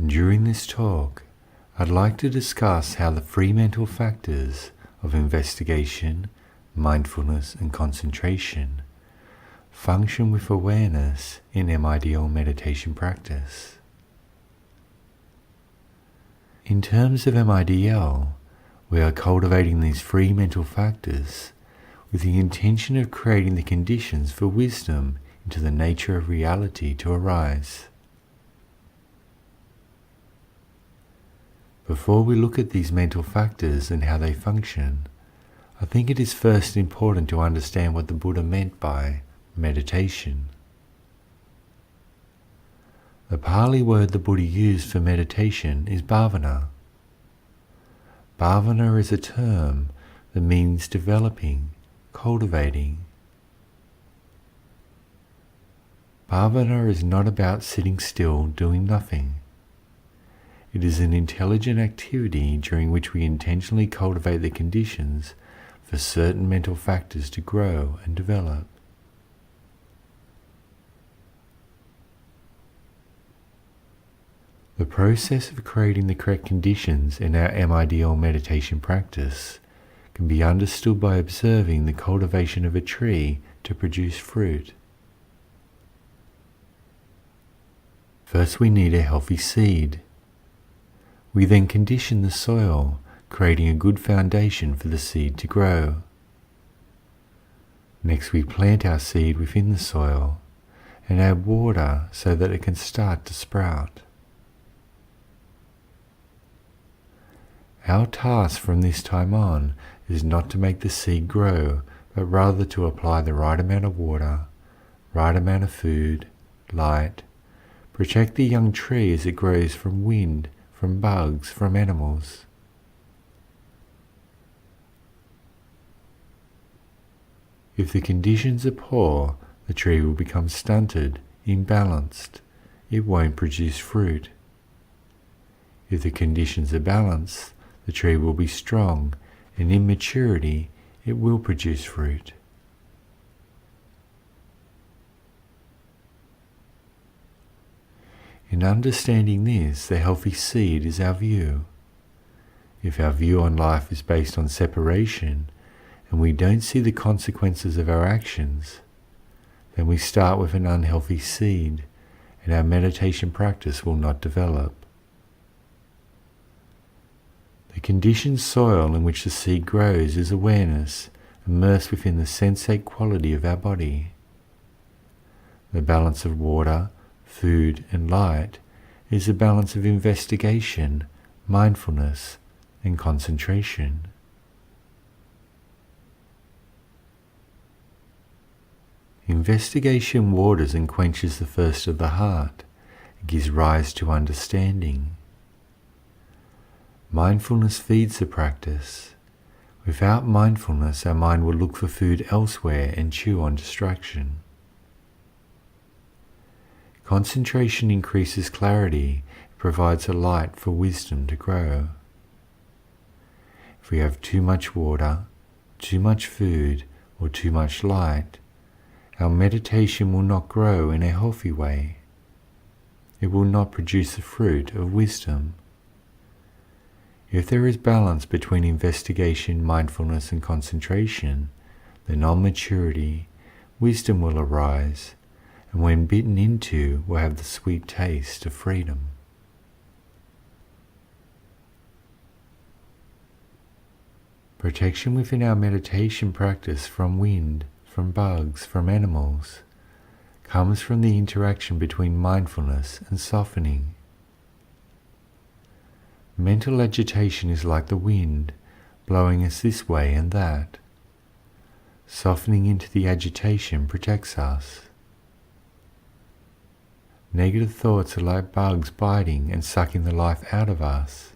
During this talk, I'd like to discuss how the three mental factors of investigation, mindfulness and concentration function with awareness in MIDL meditation practice. In terms of MIDL, we are cultivating these three mental factors with the intention of creating the conditions for wisdom into the nature of reality to arise. Before we look at these mental factors and how they function, I think it is first important to understand what the Buddha meant by meditation. The Pali word the Buddha used for meditation is bhavana. Bhavana is a term that means developing, cultivating. Bhavana is not about sitting still doing nothing. It is an intelligent activity during which we intentionally cultivate the conditions for certain mental factors to grow and develop. The process of creating the correct conditions in our MIDL meditation practice can be understood by observing the cultivation of a tree to produce fruit. First, we need a healthy seed. We then condition the soil, creating a good foundation for the seed to grow. Next, we plant our seed within the soil and add water so that it can start to sprout. Our task from this time on is not to make the seed grow, but rather to apply the right amount of water, right amount of food, light, protect the young tree as it grows from wind, from bugs, from animals. If the conditions are poor, the tree will become stunted, imbalanced. It won't produce fruit. If the conditions are balanced, the tree will be strong, and in maturity, it will produce fruit. In understanding this, the healthy seed is our view. If our view on life is based on separation, and we don't see the consequences of our actions, then we start with an unhealthy seed, and our meditation practice will not develop. The conditioned soil in which the seed grows is awareness, immersed within the sensate quality of our body. The balance of water, food and light is a balance of investigation, mindfulness and concentration. Investigation waters and quenches the thirst of the heart. It gives rise to understanding. Mindfulness feeds the practice. Without mindfulness, our mind will look for food elsewhere and chew on distraction. Concentration increases clarity, it provides a light for wisdom to grow. If we have too much water, too much food, or too much light, our meditation will not grow in a healthy way. It will not produce the fruit of wisdom. If there is balance between investigation, mindfulness and concentration, then on maturity, wisdom will arise, and when bitten into, will have the sweet taste of freedom. Protection within our meditation practice from wind, from bugs, from animals, comes from the interaction between mindfulness and softening. Mental agitation is like the wind, blowing us this way and that. Softening into the agitation protects us. Negative thoughts are like bugs biting and sucking the life out of us.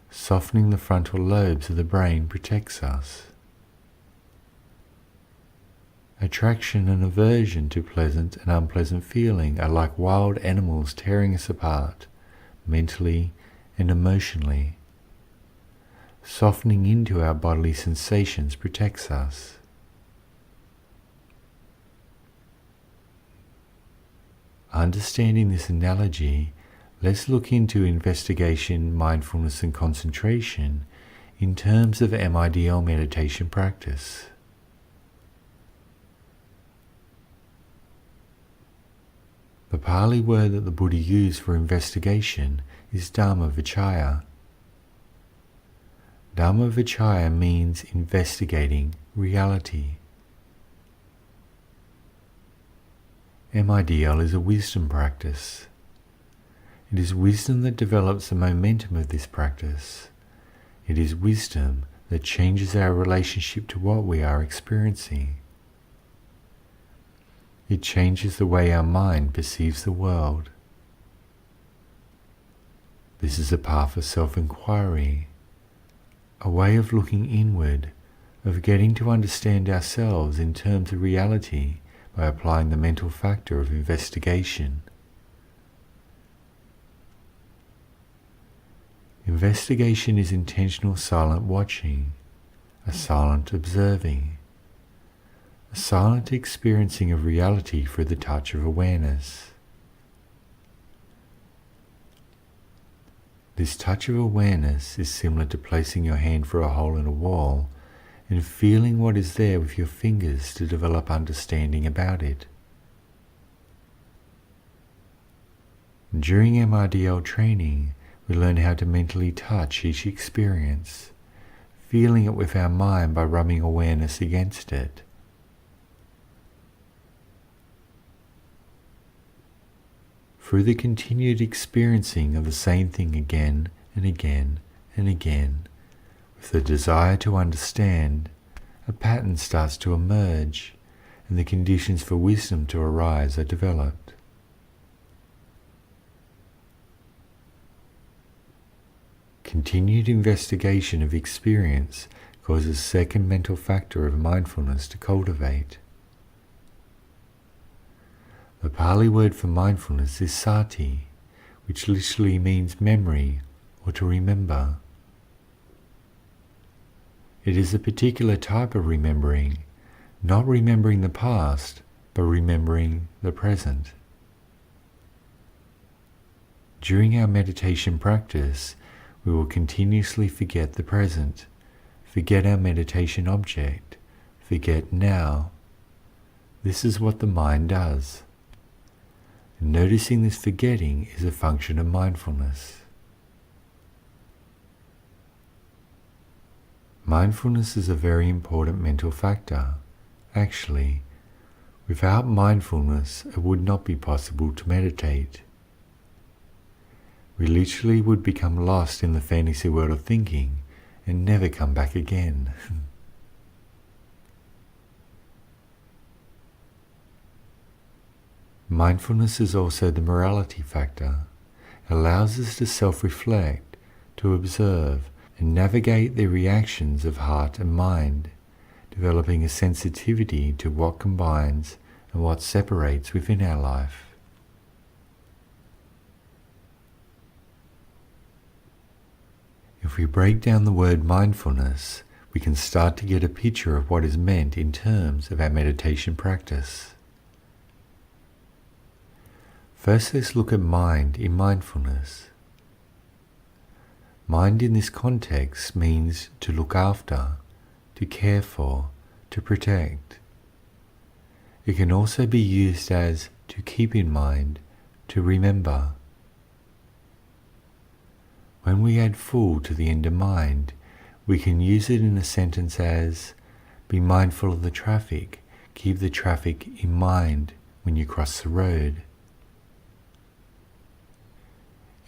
Softening the frontal lobes of the brain protects us. Attraction and aversion to pleasant and unpleasant feeling are like wild animals tearing us apart, mentally and emotionally. Softening into our bodily sensations protects us. Understanding this analogy let's look into investigation, mindfulness and concentration in terms of MIDL meditation practice. The Pali word that the Buddha used for investigation is Dhamma-vichaya. Dhamma-vichaya means investigating reality. MIDL is a wisdom practice. It is wisdom that develops the momentum of this practice. It is wisdom that changes our relationship to what we are experiencing. It changes the way our mind perceives the world. This is a path of self-inquiry, a way of looking inward, of getting to understand ourselves in terms of reality by applying the mental factor of investigation. Investigation is intentional silent watching, a silent observing, a silent experiencing of reality through the touch of awareness. This touch of awareness is similar to placing your hand through a hole in a wall and feeling what is there with your fingers to develop understanding about it. During MIDL training, we learn how to mentally touch each experience, feeling it with our mind by rubbing awareness against it. Through the continued experiencing of the same thing again and again and again, with the desire to understand, a pattern starts to emerge and the conditions for wisdom to arise are developed. Continued investigation of experience causes a second mental factor of mindfulness to cultivate. The Pali word for mindfulness is sati, which literally means memory or to remember. It is a particular type of remembering, not remembering the past, but remembering the present. During our meditation practice, we will continuously forget the present, forget our meditation object, forget now. This is what the mind does. Noticing this forgetting is a function of mindfulness. Mindfulness is a very important mental factor. Actually, without mindfulness, it would not be possible to meditate. We literally would become lost in the fantasy world of thinking and never come back again. Mindfulness is also the morality factor. It allows us to self-reflect, to observe, and navigate the reactions of heart and mind, developing a sensitivity to what combines and what separates within our life. If we break down the word mindfulness, we can start to get a picture of what is meant in terms of our meditation practice. First, let's look at mind in mindfulness. Mind in this context means to look after, to care for, to protect. It can also be used as to keep in mind, to remember. When we add full to the end of mind, we can use it in a sentence as, be mindful of the traffic, keep the traffic in mind when you cross the road.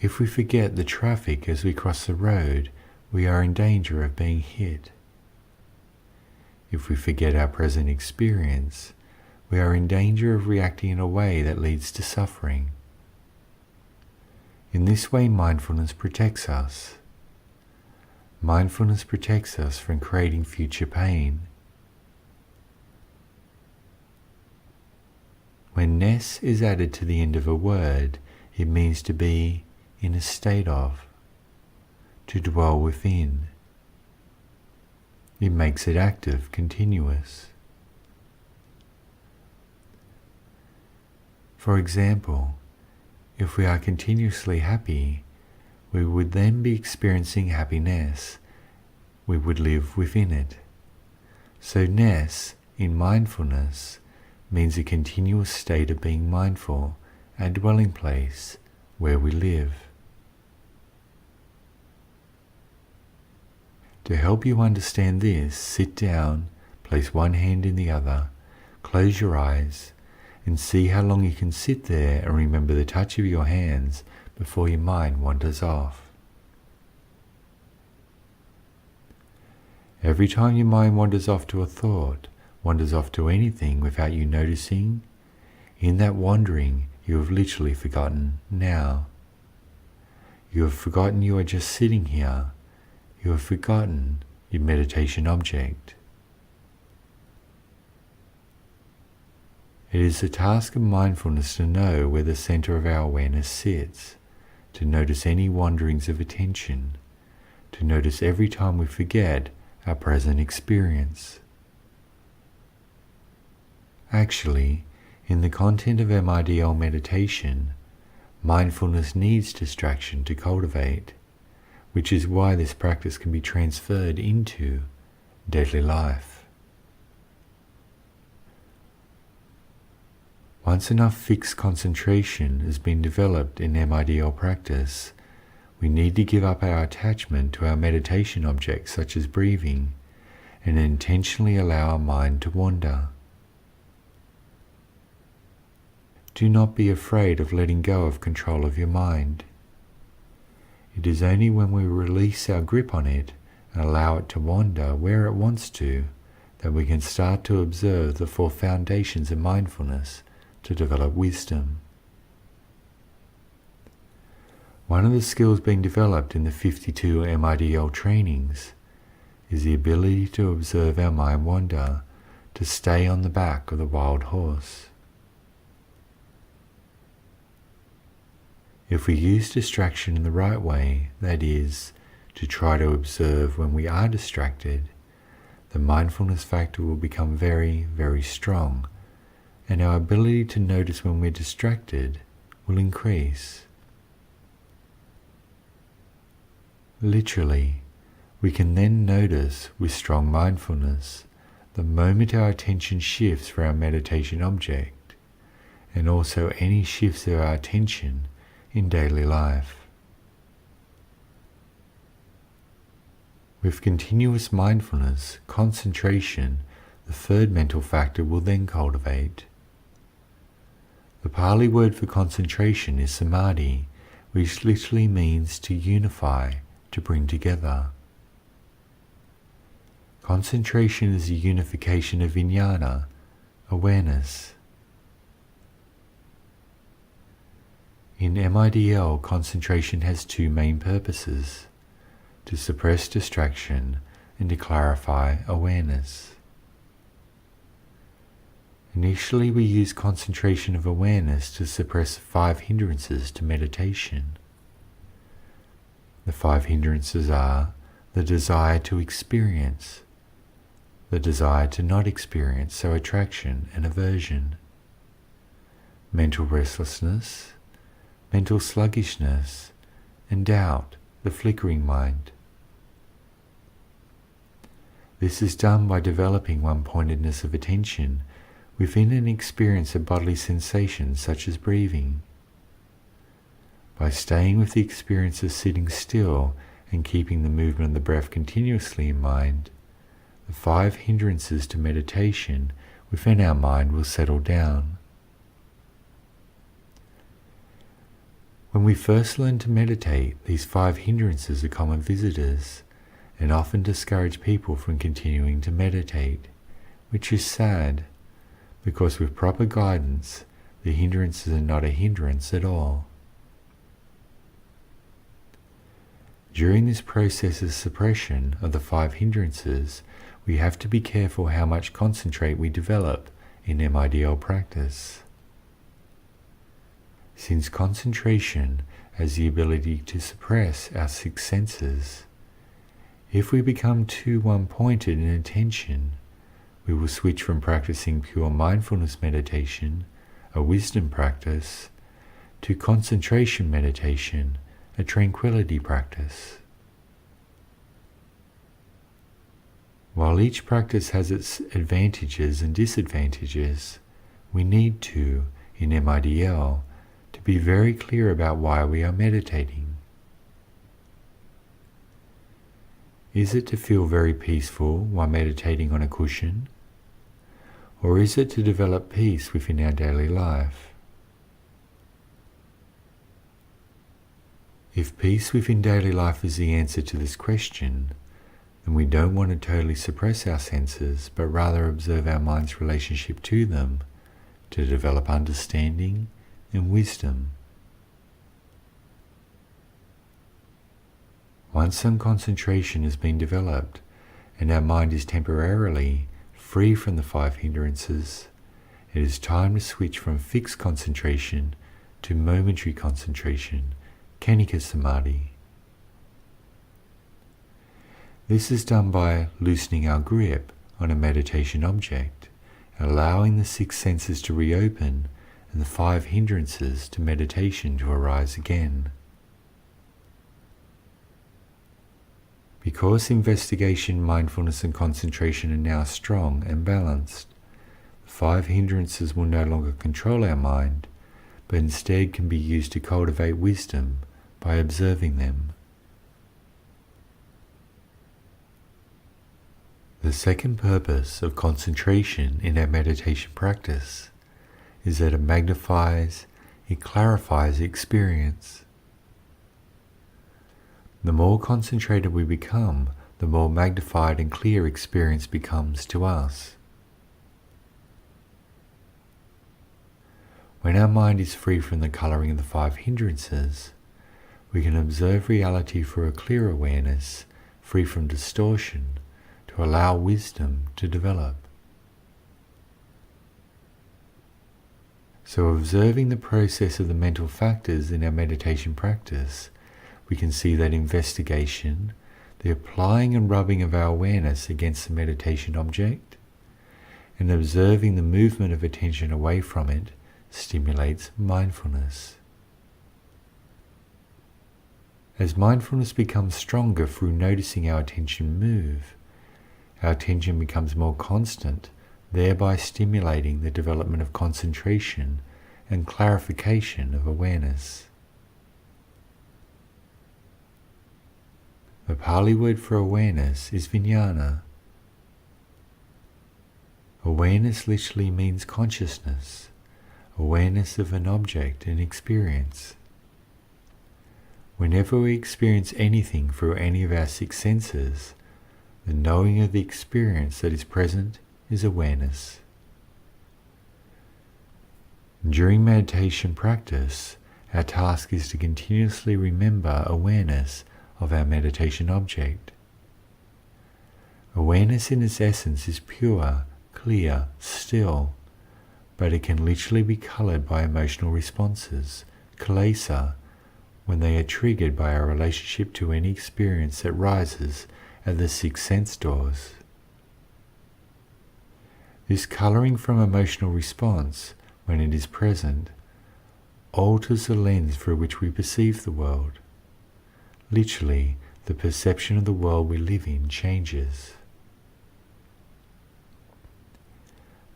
If we forget the traffic as we cross the road, we are in danger of being hit. If we forget our present experience, we are in danger of reacting in a way that leads to suffering. In this way, mindfulness protects us. Mindfulness protects us from creating future pain. When ness is added to the end of a word, it means to be in a state of, to dwell within. It makes it active, continuous. For example, If we are continuously happy, we would then be experiencing happiness. We would live within it. So ness in mindfulness means a continuous state of being mindful, a dwelling place where we live. To help you understand this, sit down, place one hand in the other, close your eyes, and see how long you can sit there and remember the touch of your hands before your mind wanders off. Every time your mind wanders off to a thought, wanders off to anything without you noticing, in that wandering you have literally forgotten now. You have forgotten you are just sitting here. You have forgotten your meditation object. It is the task of mindfulness to know where the center of our awareness sits, to notice any wanderings of attention, to notice every time we forget our present experience. Actually, in the content of MIDL meditation, mindfulness needs distraction to cultivate, which is why this practice can be transferred into daily life. Once enough fixed concentration has been developed in MIDL practice, we need to give up our attachment to our meditation objects such as breathing and intentionally allow our mind to wander. Do not be afraid of letting go of control of your mind. It is only when we release our grip on it and allow it to wander where it wants to that we can start to observe the four foundations of mindfulness to develop wisdom. One of the skills being developed in the 52 MIDL trainings is the ability to observe our mind wander, to stay on the back of the wild horse. If we use distraction in the right way, that is, to try to observe when we are distracted, the mindfulness factor will become very, very strong, and our ability to notice when we're distracted will increase. Literally, we can then notice with strong mindfulness the moment our attention shifts for our meditation object, and also any shifts of our attention in daily life. With continuous mindfulness, concentration, the third mental factor, will then cultivate. The Pali word for concentration is samadhi, which literally means to unify, to bring together. Concentration is the unification of vijnana, awareness. In MIDL, concentration has two main purposes: to suppress distraction and to clarify awareness. Initially, we use concentration of awareness to suppress 5 hindrances to meditation. The 5 hindrances are the desire to experience, the desire to not experience, so attraction and aversion, mental restlessness, mental sluggishness, and doubt, the flickering mind. This is done by developing one-pointedness of attention within an experience of bodily sensations such as breathing. By staying with the experience of sitting still and keeping the movement of the breath continuously in mind, the 5 hindrances to meditation within our mind will settle down. When we first learn to meditate, these 5 hindrances are common visitors and often discourage people from continuing to meditate, which is sad, because with proper guidance, the hindrances are not a hindrance at all. During this process of suppression of the 5 hindrances, we have to be careful how much concentrate we develop in MIDL practice. Since concentration has the ability to suppress our 6 senses, if we become too one-pointed in attention, we will switch from practicing pure mindfulness meditation, a wisdom practice, to concentration meditation, a tranquility practice. While each practice has its advantages and disadvantages, we need to, in MIDL, to be very clear about why we are meditating. Is it to feel very peaceful while meditating on a cushion? Or is it to develop peace within our daily life? If peace within daily life is the answer to this question, then we don't want to totally suppress our senses, but rather observe our mind's relationship to them to develop understanding and wisdom. Once some concentration has been developed and our mind is temporarily free from the 5 hindrances, it is time to switch from fixed concentration to momentary concentration, Khanika Samadhi. This is done by loosening our grip on a meditation object, allowing the 6 senses to reopen and the 5 hindrances to meditation to arise again. Because investigation, mindfulness and concentration are now strong and balanced, the 5 hindrances will no longer control our mind, but instead can be used to cultivate wisdom by observing them. The second purpose of concentration in our meditation practice is that it magnifies, it clarifies the experience. The more concentrated we become, the more magnified and clear experience becomes to us. When our mind is free from the colouring of the 5 hindrances, we can observe reality for a clear awareness, free from distortion, to allow wisdom to develop. So observing the process of the mental factors in our meditation practice, we can see that investigation, the applying and rubbing of our awareness against the meditation object, and observing the movement of attention away from it stimulates mindfulness. As mindfulness becomes stronger through noticing our attention move, our attention becomes more constant, thereby stimulating the development of concentration and clarification of awareness. The Pali word for awareness is vijnana. Awareness literally means consciousness, awareness of an object and experience. Whenever we experience anything through any of our 6 senses, the knowing of the experience that is present is awareness. During meditation practice, our task is to continuously remember awareness of our meditation object. Awareness in its essence is pure, clear, still, but it can literally be coloured by emotional responses, kilesa, when they are triggered by our relationship to any experience that rises at the 6 sense doors. This colouring from emotional response, when it is present, alters the lens through which we perceive the world. Literally, the perception of the world we live in changes.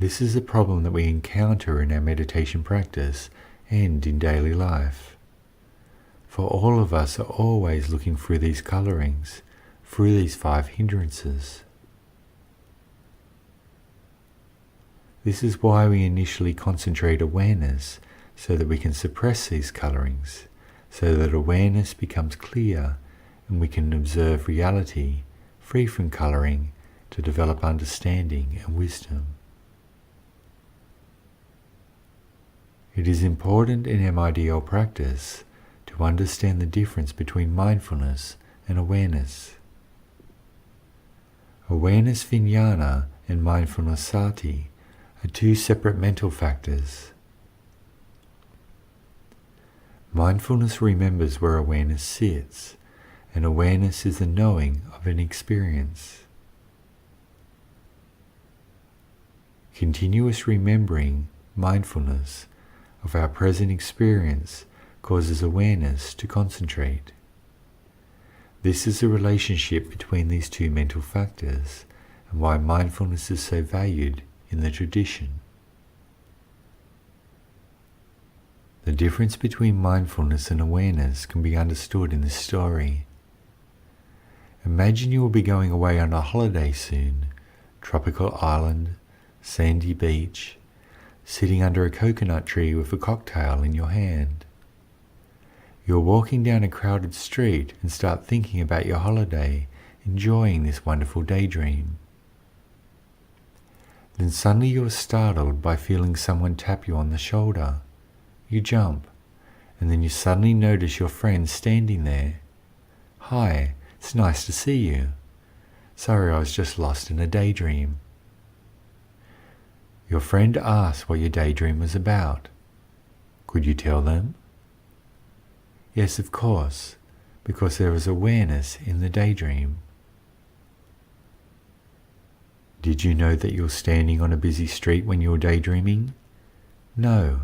This is a problem that we encounter in our meditation practice and in daily life. For all of us are always looking through these colourings, through these 5 hindrances. This is why we initially concentrate awareness, so that we can suppress these colourings, so that awareness becomes clear and we can observe reality free from colouring to develop understanding and wisdom. It is important in MIDL practice to understand the difference between mindfulness and awareness. Awareness vijnana and mindfulness sati are 2 separate mental factors. Mindfulness remembers where awareness sits, and awareness is the knowing of an experience. Continuous remembering, mindfulness, of our present experience causes awareness to concentrate. This is the relationship between these two mental factors and why mindfulness is so valued in the tradition. The difference between mindfulness and awareness can be understood in this story. Imagine you will be going away on a holiday soon, tropical island, sandy beach, sitting under a coconut tree with a cocktail in your hand. You're walking down a crowded street and start thinking about your holiday, enjoying this wonderful daydream. Then suddenly you are startled by feeling someone tap you on the shoulder. You jump, and then you suddenly notice your friend standing there. "Hi, it's nice to see you. Sorry, I was just lost in a daydream." Your friend asks what your daydream was about. Could you tell them? Yes, of course, because there is awareness in the daydream. Did you know that you're standing on a busy street when you're daydreaming? No,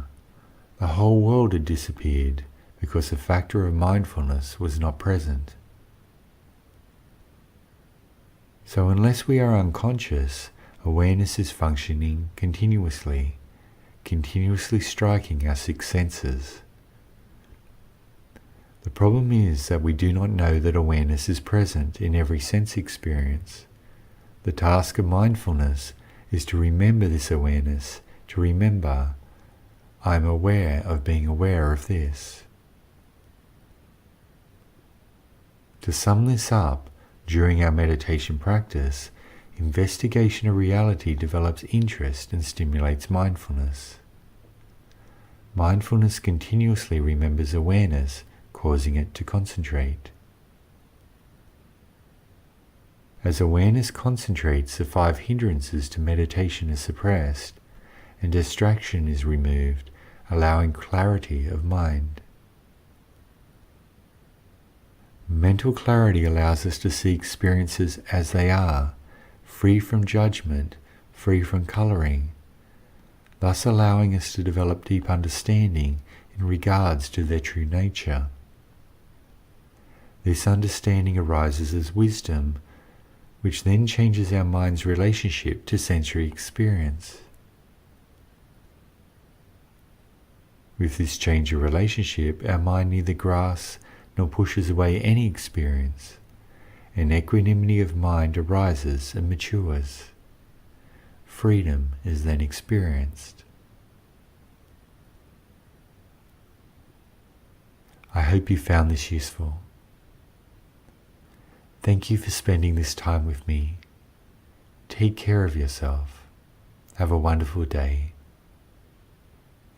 the whole world had disappeared because the factor of mindfulness was not present. So unless we are unconscious, awareness is functioning continuously striking our six senses. The problem is that we do not know that awareness is present in every sense experience. The task of mindfulness is to remember this awareness, to remember, I am aware of being aware of this. To sum this up, during our meditation practice, investigation of reality develops interest and stimulates mindfulness. Mindfulness continuously remembers awareness, causing it to concentrate. As awareness concentrates, the 5 hindrances to meditation are suppressed, and distraction is removed, allowing clarity of mind. Mental clarity allows us to see experiences as they are, free from judgment, free from colouring, thus allowing us to develop deep understanding in regards to their true nature. This understanding arises as wisdom, which then changes our mind's relationship to sensory experience. With this change of relationship, our mind neither grasps nor pushes away any experience, and equanimity of mind arises and matures. Freedom is then experienced. I hope you found this useful. Thank you for spending this time with me. Take care of yourself. Have a wonderful day.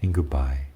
And goodbye.